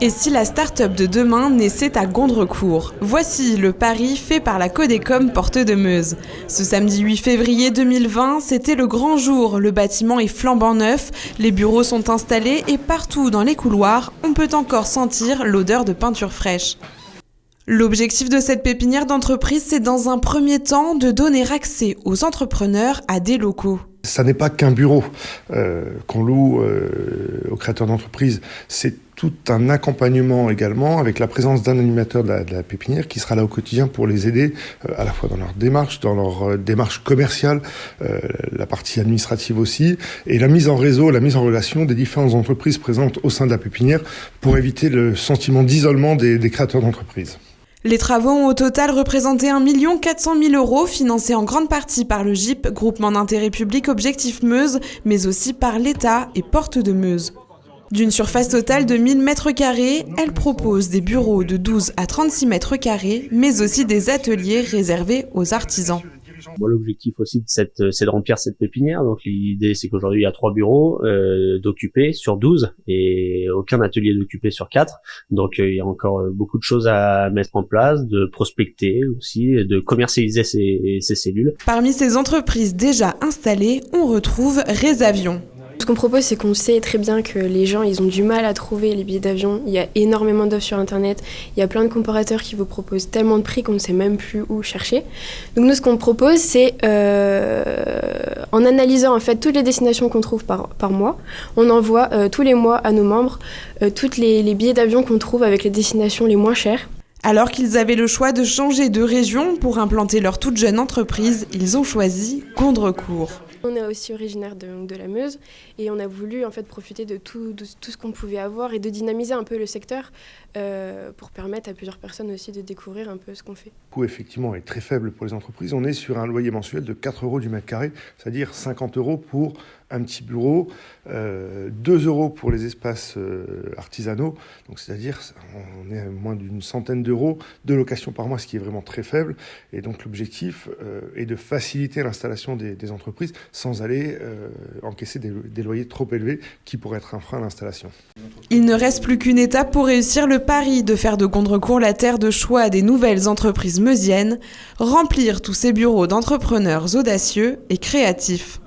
Et si la start-up de demain naissait à Gondrecourt? Voici le pari fait par la Codecom Porte de Meuse. Ce samedi 8 février 2020, c'était le grand jour. Le bâtiment est flambant neuf, les bureaux sont installés et partout dans les couloirs, on peut encore sentir l'odeur de peinture fraîche. L'objectif de cette pépinière d'entreprise, c'est dans un premier temps de donner accès aux entrepreneurs à des locaux. Ça n'est pas qu'un bureau qu'on loue aux créateurs d'entreprises, c'est tout un accompagnement également avec la présence d'un animateur de la pépinière qui sera là au quotidien pour les aider à la fois dans leur démarche commerciale, la partie administrative aussi, et la mise en réseau, la mise en relation des différentes entreprises présentes au sein de la pépinière pour éviter le sentiment d'isolement des créateurs d'entreprises. Les travaux ont au total représenté 1 400 000 €, financés en grande partie par le GIP, groupement d'intérêt public Objectif Meuse, mais aussi par l'État et Porte de Meuse. D'une surface totale de 1000 m², elle propose des bureaux de 12 à 36 m², mais aussi des ateliers réservés aux artisans. Bon, l'objectif aussi c'est de remplir cette pépinière. Donc l'idée c'est qu'aujourd'hui il y a 3 bureaux d'occupés sur 12 et aucun atelier d'occupé sur 4. Donc il y a encore beaucoup de choses à mettre en place, de prospecter aussi, de commercialiser ces cellules. Parmi ces entreprises déjà installées, on retrouve Résavion. Ce qu'on propose, c'est qu'on sait très bien que les gens, ils ont du mal à trouver les billets d'avion. Il y a énormément d'offres sur Internet. Il y a plein de comparateurs qui vous proposent tellement de prix qu'on ne sait même plus où chercher. Donc nous, ce qu'on propose, c'est en analysant en fait toutes les destinations qu'on trouve par mois, on envoie tous les mois à nos membres tous les billets d'avion qu'on trouve avec les destinations les moins chères. Alors qu'ils avaient le choix de changer de région pour implanter leur toute jeune entreprise, ils ont choisi Gondrecourt. On est aussi originaire de la Meuse et on a voulu en fait profiter de tout ce qu'on pouvait avoir et de dynamiser un peu le secteur pour permettre à plusieurs personnes aussi de découvrir un peu ce qu'on fait. Le coût effectivement est très faible pour les entreprises. On est sur un loyer mensuel de 4 € du mètre carré, c'est-à-dire 50 € pour un petit bureau, 2 € pour les espaces artisanaux, donc c'est-à-dire on est à moins d'une centaine d'euros de location par mois, ce qui est vraiment très faible. Et donc l'objectif est de faciliter l'installation des entreprises sans aller encaisser des loyers trop élevés qui pourraient être un frein à l'installation. Il ne reste plus qu'une étape pour réussir le pari de faire de Gondrecourt la terre de choix des nouvelles entreprises meusiennes, remplir tous ces bureaux d'entrepreneurs audacieux et créatifs.